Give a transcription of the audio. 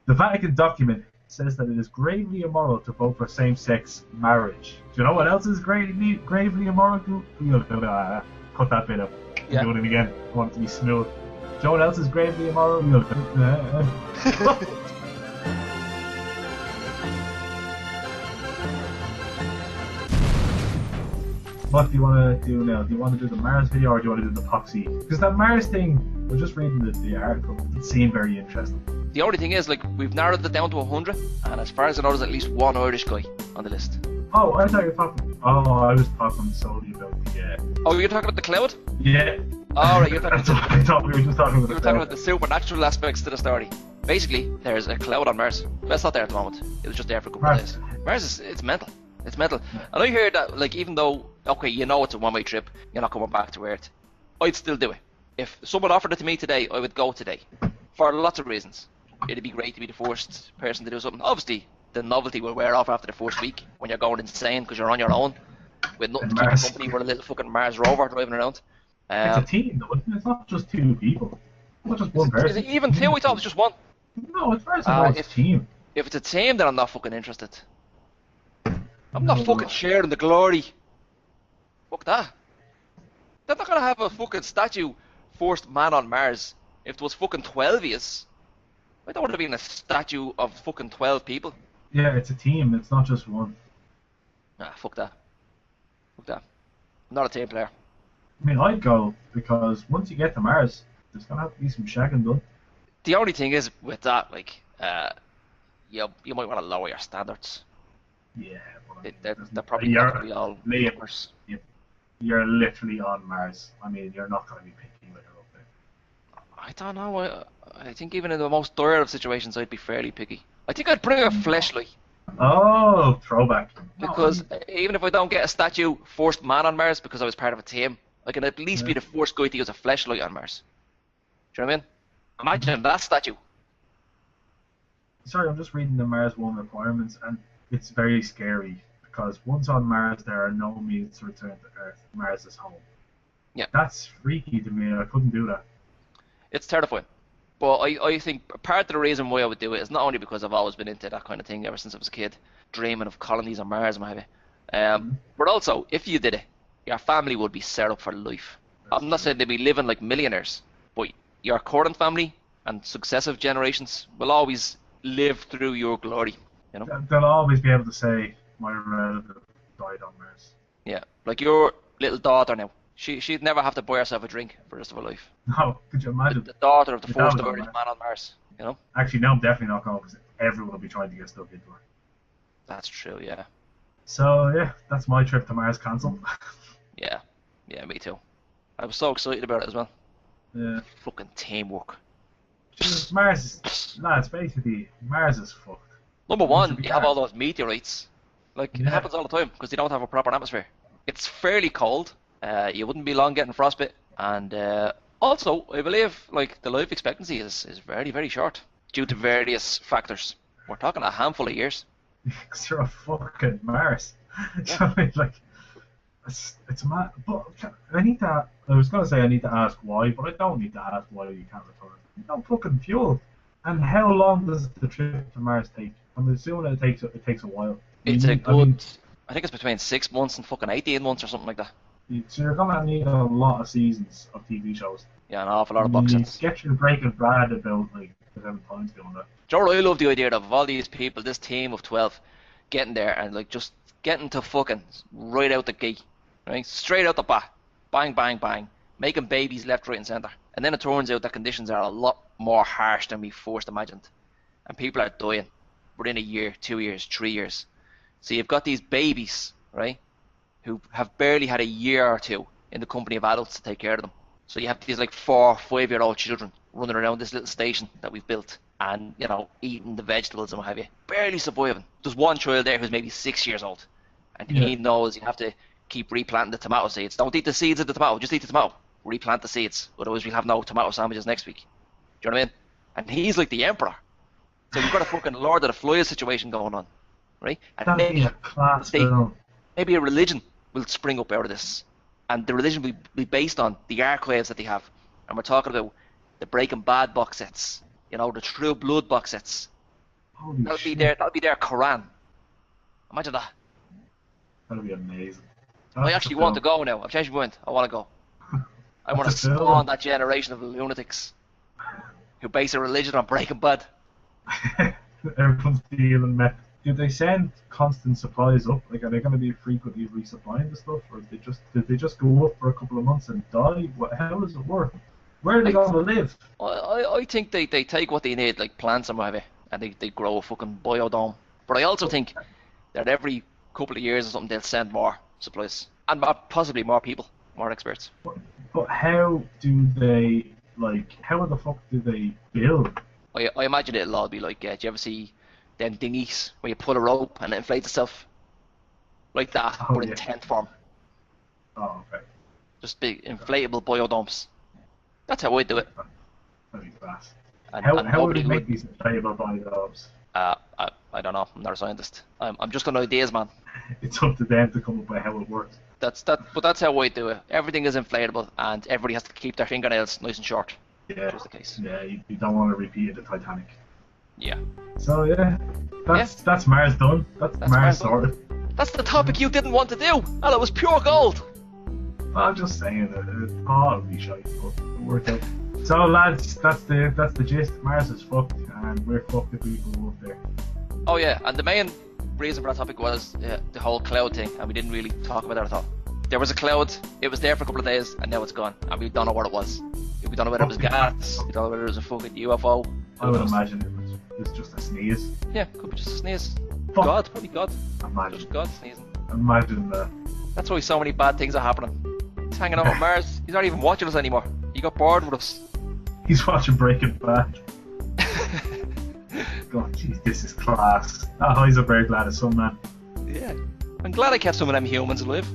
The Vatican document says that it is gravely immoral to vote for same-sex marriage. Do you know what else is gravely immoral? Cut that bit up. Yeah. Do it again. I want it to be smooth. Do you know what else is gravely immoral? What do you want to do now? Do you want to do the Mars video or do you want to do the Poxy? Because that Mars thing, we're just reading the article. It seemed very interesting. The only thing is, like, we've narrowed it down to 100, and as far as I know, there's at least one Irish guy on the list. Oh, I thought you were talking. Oh, I was talking solely about the. Oh, you're talking about the cloud? Yeah. Oh, right, you're talking about I thought we were just talking about. You were talking about the supernatural aspects to the story. Basically, there's a cloud on Mars. Well, it's not there at the moment. It was just there for a couple of days. Mars it's mental. It's mental. And I heard that, like, even though, okay, you know it's a one-way trip, you're not coming back to Earth, I'd still do it. If someone offered it to me today, I would go today. For lots of reasons. It'd be great to be the first person to do something. Obviously, the novelty will wear off after the first week when you're going insane because you're on your own with nothing to keep you company with a little fucking Mars rover driving around. It's a team, though, isn't it? It's not just two people. It's not just one person. Is it even two? We thought it was just one. No, it's very much a team. If it's a team, then I'm not fucking interested. I'm not fucking sharing the glory. Fuck that. They're not gonna have a fucking statue, first man on Mars, if there was fucking 12 years. I don't want to be in a statue of fucking 12 people. Yeah, it's a team, it's not just one. Nah, fuck that. Fuck that. I'm not a team player. I mean, I'd go, because once you get to Mars, there's gonna have to be some shagging done. The only thing is, with that, like, you might want to lower your standards. Yeah, they're probably not going to be all numbers. You're literally on Mars. I mean, you're not going to be picky when you're up there. I don't know. I think even in the most dire of situations, I'd be fairly picky. I think I'd bring a fleshlight. Oh, throwback. Because even if I don't get a statue, first man on Mars, because I was part of a team, I can at least be the first guy to use a fleshlight on Mars. Do you know what I mean? Imagine that statue. Sorry, I'm just reading the Mars 1 requirements, and it's very scary. Because once on Mars, there are no means to return to Earth. Mars is home. Yeah. That's freaky to me. I couldn't do that. It's terrifying. But I think part of the reason why I would do it is not only because I've always been into that kind of thing ever since I was a kid, dreaming of colonies on Mars, maybe. But also, if you did it, your family would be set up for life. I'm not saying they'd be living like millionaires, but your current family and successive generations will always live through your glory. You know? They'll always be able to say, my relative died on Mars. Yeah, like your little daughter now. She'd never have to buy herself a drink for the rest of her life. No, could you imagine? The daughter of the first Irish man on Mars, you know? Actually, no, I'm definitely not going because everyone will be trying to get stuck into her. That's true, yeah. So, yeah, that's my trip to Mars cancelled. Yeah, me too. I was so excited about it as well. Yeah. Fucking teamwork. Mars is, lads, basically, Mars is fucked. Number one, you have all those meteorites. Like, it happens all the time because they don't have a proper atmosphere. It's fairly cold. You wouldn't be long getting frostbite. And also, I believe, like, the life expectancy is very, very short due to various factors. We're talking a handful of years. Because you're a fucking Mars. Yeah. So, like, it's mad. But I was going to say I need to ask why, but I don't need to ask why you can't return. No fucking fuel. And how long does the trip to Mars take? I'm assuming it takes a while. It's a good, I think it's between 6 months and fucking 18 months or something like that. So you're going to need a lot of seasons of TV shows. Yeah, an awful lot of box sets. Get your Breaking Bad about, like, 7 times doing that. Joe, I love the idea of all these people, this team of 12, getting there and, like, just getting to fucking right out the gate, right? Straight out the bat. Bang, bang, bang. Making babies left, right and centre. And then it turns out that conditions are a lot more harsh than we first imagined. And people are dying within a year, 2 years, 3 years. So you've got these babies, right, who have barely had a year or two in the company of adults to take care of them. So you have these like 4 or 5-year-old children running around this little station that we've built and, you know, eating the vegetables and what have you, barely surviving. There's one child there who's maybe 6 years old and he knows you have to keep replanting the tomato seeds. Don't eat the seeds of the tomato, just eat the tomato. Replant the seeds, otherwise we'll have no tomato sandwiches next week. Do you know what I mean? And he's like the emperor. So you've got a fucking Lord of the Flies situation going on, right? And That'd be a class film. Maybe a religion will spring up out of this. And the religion will be based on the archives that they have. And we're talking about the Breaking Bad box sets, you know, the True Blood box sets, Holy That'll shit. That'll be their Quran. Imagine that. That'll be amazing. I actually want to go now. I've changed my mind. I want to go. I want to That's a film. spawn that generation of lunatics who base their religion on Breaking Bad. Everyone's dealing meth. Do they send constant supplies up? Like, are they going to be frequently resupplying the stuff, or did they just go up for a couple of months and die? How does it work? Where are they going to live? I think they take what they need, like plants and whatever, and they grow a fucking biodome. But I also think that every couple of years or something they'll send more supplies and possibly more people, more experts. But how do they, like, how the fuck do they build? I imagine it'll all be like, do you ever see them dinghies where you pull a rope and it inflates itself? Like that, Oh, but in yeah. tent form. Oh, okay. Just big inflatable biodomes. That's how I do it. That'd be fast. And How would nobody they make these inflatable biodobs? I don't know. I'm not a scientist. I'm just on ideas, man. It's up to them to come up with how it works. But that's how I do it. Everything is inflatable, and everybody has to keep their fingernails nice and short. Yeah. Which is the case. Yeah, you don't want to repeat the Titanic. Yeah. So yeah, that's Mars done. That's Mars Mars done. sorted. That's the topic you didn't want to do, and it was pure gold. I'm just saying it. It'll be shite, but it'll work out. So lads, that's the gist. Mars is fucked, and we're fucked if we go up there. Oh yeah, and the main reason for that topic was the whole cloud thing, and we didn't really talk about that at all. There was a cloud, it was there for a couple of days, and now it's gone, and we don't know what it was. We don't know whether it was gas, we don't know whether it was a fucking UFO. I would imagine it was just a sneeze. Yeah, could be just a sneeze. Fuck. God, probably God. Imagine. Just God sneezing. Imagine that. That's why so many bad things are happening. He's hanging out with Mars, he's not even watching us anymore. He got bored with us. He's watching Breaking Bad. God, jeez, this is class. That Heisenberg lad is some man. Yeah. I'm glad I kept some of them humans alive.